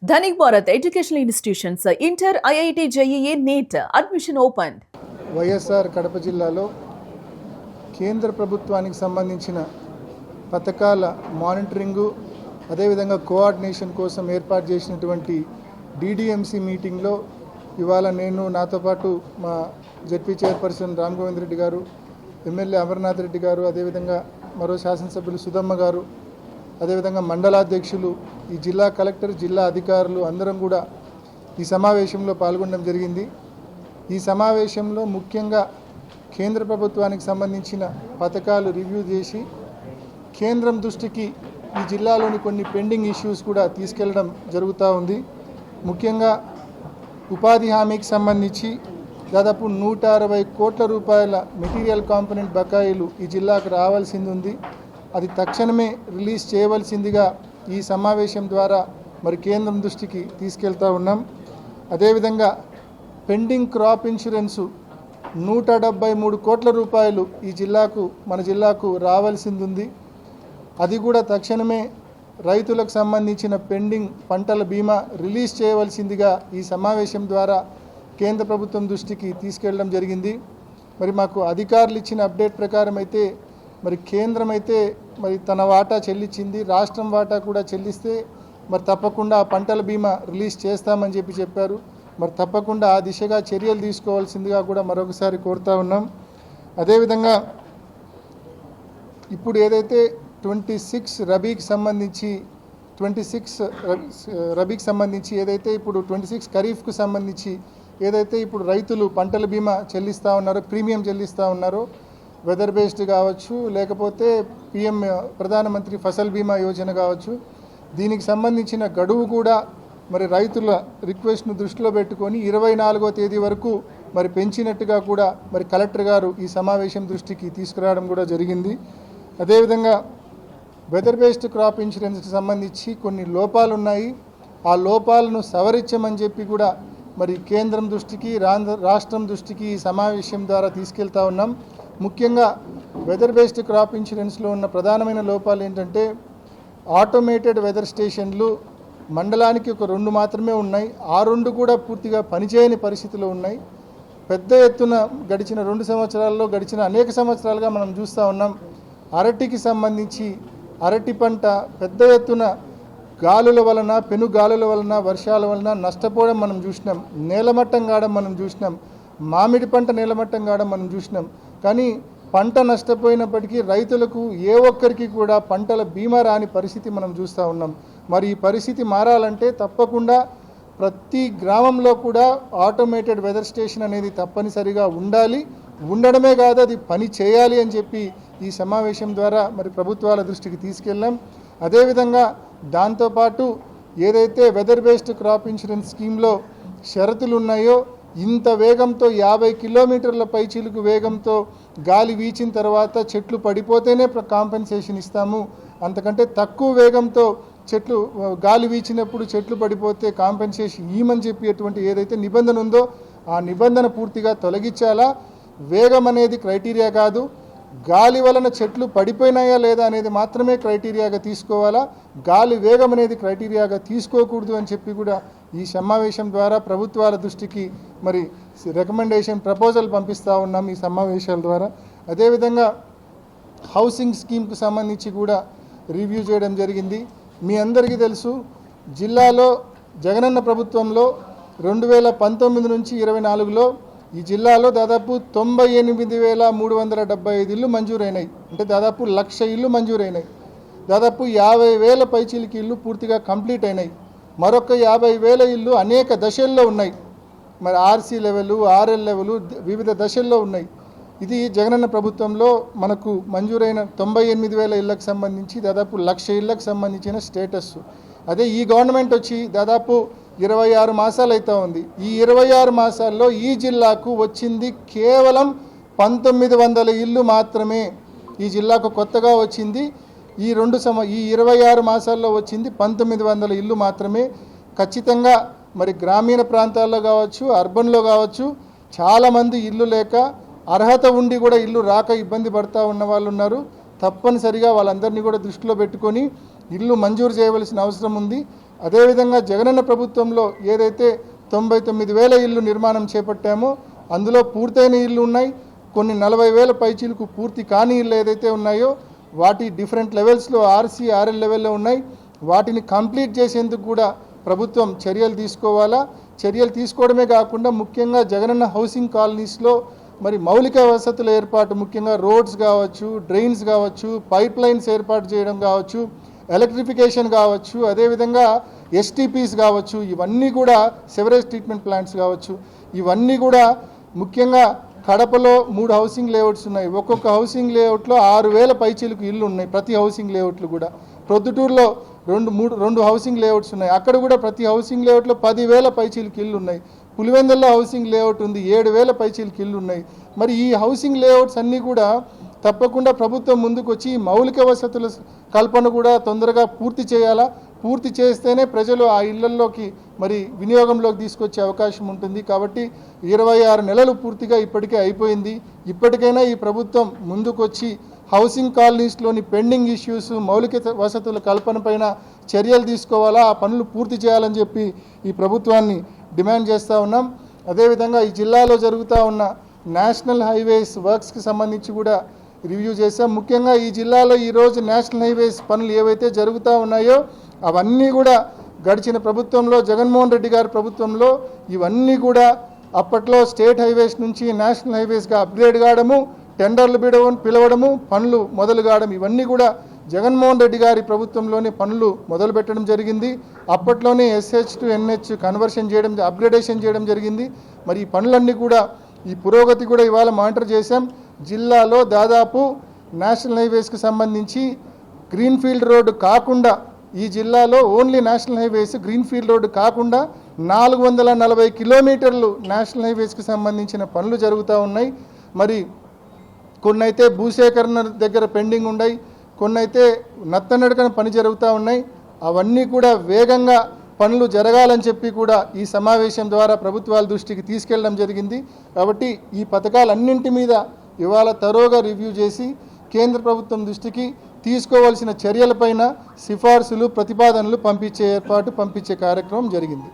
Dhanik Bharat Educational Institutions, Inter, IIT, JEE, NEET, admission opened. YSR Kadapa జిల్లాలో కేంద్ర ప్రభుత్వానికి సంబంధించిన పథకాల మానిటరింగు అదేవిధంగా కోఆర్డినేషన్ కోసం ఏర్పాటు చేసినటువంటి డిడిఎంసి మీటింగ్లో ఇవాళ నేను నాతో పాటు మా జెడ్పీ చైర్పర్సన్ రామ్ గోవింద్ రెడ్డి గారు, ఎమ్మెల్యే అమర్నాథ్ రెడ్డి గారు, అదేవిధంగా మరో శాసనసభ్యులు సుధమ్మ గారు, అదేవిధంగా మండలాధ్యక్షులు, ఈ జిల్లా కలెక్టర్, జిల్లా అధికారులు అందరం కూడా ఈ సమావేశంలో పాల్గొనడం జరిగింది. ఈ సమావేశంలో ముఖ్యంగా కేంద్ర ప్రభుత్వానికి సంబంధించిన పథకాలు రివ్యూ చేసి కేంద్రం దృష్టికి ఈ జిల్లాలోని కొన్ని పెండింగ్ ఇష్యూస్ కూడా తీసుకెళ్లడం జరుగుతూ ఉంది. ముఖ్యంగా ఉపాధి హామీకి సంబంధించి దాదాపు 160 కోట్ల రూపాయల మెటీరియల్ కాంపోనెంట్ బకాయిలు ఈ జిల్లాకు రావాల్సింది ఉంది. అది తక్షణమే రిలీజ్ చేయవలసిందిగా ఈ సమావేశం ద్వారా మరి కేంద్రం దృష్టికి తీసుకెళ్తా ఉన్నాం. అదేవిధంగా పెండింగ్ క్రాప్ ఇన్సూరెన్సు 173 కోట్ల రూపాయలు ఈ జిల్లాకు మన జిల్లాకు రావాల్సింది ఉంది. అది కూడా తక్షణమే రైతులకు సంబంధించిన పెండింగ్ పంటల బీమా రిలీజ్ చేయవలసిందిగా ఈ సమావేశం ద్వారా కేంద్ర ప్రభుత్వం దృష్టికి తీసుకెళ్లడం జరిగింది. మరి మాకు అధికారులు ఇచ్చిన అప్డేట్ ప్రకారం అయితే మరి కేంద్రం అయితే మరి తన వాటా చెల్లించింది, రాష్ట్రం వాటా కూడా చెల్లిస్తే మరి తప్పకుండా ఆ పంటల బీమా రిలీజ్ చేస్తామని చెప్పారు. మరి తప్పకుండా ఆ దిశగా చర్యలు తీసుకోవాల్సిందిగా కూడా మరొకసారి కోరుతా ఉన్నాం. అదేవిధంగా ఇప్పుడు ఏదైతే 26 రబీకి సంబంధించి ఏదైతే ఇప్పుడు 26 ఖరీఫ్కు సంబంధించి ఏదైతే ఇప్పుడు రైతులు పంటల బీమా చెల్లిస్తూ ఉన్నారో, ప్రీమియం చెల్లిస్తూ ఉన్నారో, వెదర్ బేస్డ్ కావచ్చు, లేకపోతే పిఎం ప్రధానమంత్రి ఫసల్ బీమా యోజన కావచ్చు, దీనికి సంబంధించిన గడువు కూడా మరి రైతుల రిక్వెస్ట్ను దృష్టిలో పెట్టుకొని 24వ తేదీ వరకు మరి పెంచినట్టుగా కూడా మరి కలెక్టర్ గారు ఈ సమావేశం దృష్టికి తీసుకురావడం కూడా జరిగింది. అదేవిధంగా వెదర్ బేస్డ్ క్రాప్ ఇన్సూరెన్స్కి సంబంధించి కొన్ని లోపాలు ఉన్నాయి. ఆ లోపాలను సవరించమని చెప్పి కూడా మరి కేంద్రం దృష్టికి, రాష్ట్రం దృష్టికి ఈ సమావేశం ద్వారా తీసుకెళ్తా ఉన్నాం. ముఖ్యంగా వెదర్ బేస్డ్ క్రాప్ ఇన్సూరెన్స్లో ఉన్న ప్రధానమైన లోపాలు ఏంటంటే ఆటోమేటెడ్ వెదర్ స్టేషన్లు మండలానికి ఒక 2 మాత్రమే ఉన్నాయి. ఆ 2 కూడా పూర్తిగా పనిచేయని పరిస్థితిలో ఉన్నాయి. పెద్ద ఎత్తున గడిచిన 2 సంవత్సరాల్లో, గడిచిన అనేక సంవత్సరాలుగా మనం చూస్తూ ఉన్నాం. అరటికి సంబంధించి అరటి పంట పెద్ద ఎత్తున గాలుల వలన, పెను గాలుల వలన, వర్షాల వలన నష్టపోవడం మనం చూసినాం. నేలమట్టం కావడం మనం చూసినాం. మామిడి పంట నేలమట్టం కావడం మనం చూసినాం. కానీ పంట నష్టపోయినప్పటికీ రైతులకు ఏ ఒక్కరికి కూడా పంటల బీమా రాని పరిస్థితి మనం చూస్తూ ఉన్నాం. మరి ఈ పరిస్థితి మారాలంటే తప్పకుండా ప్రతి గ్రామంలో కూడా ఆటోమేటెడ్ వెదర్ స్టేషన్ అనేది తప్పనిసరిగా ఉండాలి. ఉండడమే కాదు, అది పని చేయాలి అని చెప్పి ఈ సమావేశం ద్వారా మరి ప్రభుత్వాల దృష్టికి తీసుకెళ్ళాం. అదేవిధంగా దాంతోపాటు ఏదైతే వెదర్ బేస్డ్ క్రాప్ ఇన్సూరెన్స్ స్కీమ్లో షరతులు ఉన్నాయో, ఇంత వేగంతో 50 కిలోమీటర్ల పైచిలుకు వేగంతో గాలి వీచిన తర్వాత చెట్లు పడిపోతేనే కాంపెన్సేషన్ ఇస్తాము, అంతకంటే తక్కువ వేగంతో గాలి వీచినప్పుడు చెట్లు పడిపోతే కాంపెన్సేషన్ ఇవ్వమని చెప్పేటువంటి ఏదైతే నిబంధన ఉందో ఆ నిబంధన పూర్తిగా తొలగించాలా. వేగం అనేది క్రైటీరియా కాదు, గాలి వలన చెట్లు పడిపోయినాయా లేదా అనేది మాత్రమే క్రైటీరియాగా తీసుకోవాలా. గాలి వేగం అనేది క్రైటీరియాగా తీసుకోకూడదు అని చెప్పి కూడా ఈ సమావేశం ద్వారా ప్రభుత్వాల దృష్టికి మరి రికమెండేషన్ ప్రపోజల్ పంపిస్తూ ఉన్నాం ఈ సమావేశాల ద్వారా. అదేవిధంగా హౌసింగ్ స్కీమ్కు సంబంధించి కూడా రివ్యూ చేయడం జరిగింది. మీ అందరికీ తెలుసు, జిల్లాలో జగనన్న ప్రభుత్వంలో 2019 నుంచి 24లో ఈ జిల్లాలో దాదాపు 98,375 ఇళ్ళు మంజూరైనాయి. అంటే దాదాపు 1,00,000 ఇళ్ళు మంజూరైనాయి. దాదాపు 50,000 పైచీలకి ఇళ్ళు పూర్తిగా కంప్లీట్ అయినాయి. మరొక 50,000 ఇళ్ళు అనేక దశల్లో ఉన్నాయి. మరి ఆర్సీ లెవెలు, ఆర్ఎల్ లెవెలు వివిధ దశల్లో ఉన్నాయి. ఇది జగనన్న ప్రభుత్వంలో మనకు మంజూరైన 98,000 ఇళ్లకు సంబంధించి దాదాపు 1,00,000 ఇళ్లకు సంబంధించిన స్టేటస్. అదే ఈ గవర్నమెంట్ వచ్చి దాదాపు 26 మాసాలు అవుతా ఉంది. ఈ 26 మాసాల్లో ఈ జిల్లాకు వచ్చింది కేవలం 1900 ఇళ్ళు మాత్రమే. ఈ జిల్లాకు కొత్తగా వచ్చింది ఈ 26 మాసాల్లో వచ్చింది 1900 ఇళ్ళు మాత్రమే. ఖచ్చితంగా మరి గ్రామీణ ప్రాంతాల్లో కావచ్చు, అర్బన్లో కావచ్చు, చాలామంది ఇల్లు లేక, అర్హత ఉండి కూడా ఇల్లు రాక ఇబ్బంది పడుతూ ఉన్న వాళ్ళు ఉన్నారు. తప్పనిసరిగా వాళ్ళందరినీ కూడా దృష్టిలో పెట్టుకొని ఇల్లు మంజూరు చేయవలసిన అవసరం ఉంది. అదేవిధంగా జగనన్న ప్రభుత్వంలో ఏదైతే 99,000 ఇళ్ళు నిర్మాణం చేపట్టామో అందులో పూర్తయిన ఇళ్ళు ఉన్నాయి, కొన్ని 40,000 పైచీలకు పూర్తి కాని ఇళ్ళు ఏదైతే ఉన్నాయో వాటి డిఫరెంట్ లెవెల్స్లో ఆర్సీ ఆర్ఎల్ లెవెల్లో ఉన్నాయి. వాటిని కంప్లీట్ చేసేందుకు కూడా ప్రభుత్వం చర్యలు తీసుకోవాలా. చర్యలు తీసుకోవడమే కాకుండా ముఖ్యంగా జగనన్న హౌసింగ్ కాలనీస్లో మరి మౌలిక వసతుల ఏర్పాటు, ముఖ్యంగా రోడ్స్ కావచ్చు, డ్రైన్స్ కావచ్చు, పైప్ లైన్స్ ఏర్పాటు చేయడం కావచ్చు, ఎలక్ట్రిఫికేషన్ కావచ్చు, అదేవిధంగా ఎస్టీపీస్ కావచ్చు, ఇవన్నీ కూడా సెవరేజ్ ట్రీట్మెంట్ ప్లాంట్స్ కావచ్చు, ఇవన్నీ కూడా ముఖ్యంగా కడపలో 3 హౌసింగ్ లేఅవుట్స్ ఉన్నాయి. ఒక్కొక్క హౌసింగ్ లేఅవుట్లో 6,000 పైచీలకు ఇళ్ళు ఉన్నాయి. ప్రతి హౌసింగ్ లేఅవుట్లు కూడా ప్రొద్దుటూరులో 2 హౌసింగ్ లేఅవుట్స్ ఉన్నాయి. అక్కడ కూడా ప్రతి హౌసింగ్ లేఅవుట్లో 10,000 పైచీలకు ఇళ్ళు ఉన్నాయి. పులివెందుల్లో హౌసింగ్ లేఅవుట్ ఉంది, 7,000 పైచీలకు ఇళ్ళు ఉన్నాయి. మరి ఈ హౌసింగ్ లేఅవుట్స్ అన్నీ కూడా తప్పకుండా ప్రభుత్వం ముందుకు వచ్చి మౌలిక వసతుల కల్పన కూడా తొందరగా పూర్తి చేయాలా. పూర్తి చేస్తేనే ప్రజలు ఆ ఇళ్లలోకి మరి వినియోగంలోకి తీసుకొచ్చే అవకాశం ఉంటుంది. కాబట్టి 26 నెలలు పూర్తిగా ఇప్పటికే అయిపోయింది. ఇప్పటికైనా ఈ ప్రభుత్వం ముందుకొచ్చి హౌసింగ్ కాలనీస్లోని పెండింగ్ ఇష్యూస్, మౌలిక వసతుల కల్పన పైన చర్యలు తీసుకోవాలా, ఆ పనులు పూర్తి చేయాలని చెప్పి ఈ ప్రభుత్వాన్ని డిమాండ్ చేస్తూ ఉన్నాం. అదేవిధంగా ఈ జిల్లాలో జరుగుతూ ఉన్న నేషనల్ హైవేస్ వర్క్స్కి సంబంధించి కూడా రివ్యూ చేశాం. ముఖ్యంగా ఈ జిల్లాలో ఈరోజు నేషనల్ హైవేస్ పనులు ఏవైతే జరుగుతూ ఉన్నాయో అవన్నీ కూడా గడిచిన ప్రభుత్వంలో, జగన్మోహన్ రెడ్డి గారి ప్రభుత్వంలో ఇవన్నీ కూడా అప్పట్లో స్టేట్ హైవేస్ నుంచి నేషనల్ హైవేస్గా అప్గ్రేడ్ కావడము, టెండర్లు పిలవడము, పనులు మొదలు కావడం, ఇవన్నీ కూడా జగన్మోహన్ రెడ్డి గారి ప్రభుత్వంలోనే పనులు మొదలు పెట్టడం జరిగింది. అప్పట్లోనే SH to NH కన్వర్షన్ చేయడం, అప్గ్రేడేషన్ చేయడం జరిగింది. మరి ఈ పనులన్నీ కూడా, ఈ పురోగతి కూడా ఇవాళ మానిటర్ చేశాం. జిల్లాలో దాదాపు నేషనల్ హైవేస్కి సంబంధించి గ్రీన్ఫీల్డ్ రోడ్డు కాకుండా, ఈ జిల్లాలో only national highways greenfield road కాకుండా 440 కిలోమీటర్లు నేషనల్ హైవేస్కి సంబంధించిన పనులు జరుగుతూ ఉన్నాయి. మరి కొన్నైతే భూసేకరణ దగ్గర పెండింగ్ ఉన్నాయి, కొన్నైతే నత్తనడకన పని జరుగుతూ ఉన్నాయి. అవన్నీ కూడా వేగంగా పనులు జరగాలని చెప్పి కూడా ఈ సమావేశం ద్వారా ప్రభుత్వాల దృష్టికి తీసుకెళ్ళడం జరిగింది. కాబట్టి ఈ పథకాలన్నింటి మీద ఇవాళ తరోగా రివ్యూ చేసి కేంద్ర ప్రభుత్వం దృష్టికి తీసుకోవాల్సిన చర్యలపైన సిఫార్సులు, ప్రతిపాదనలు పంపించే కార్యక్రమం జరిగింది.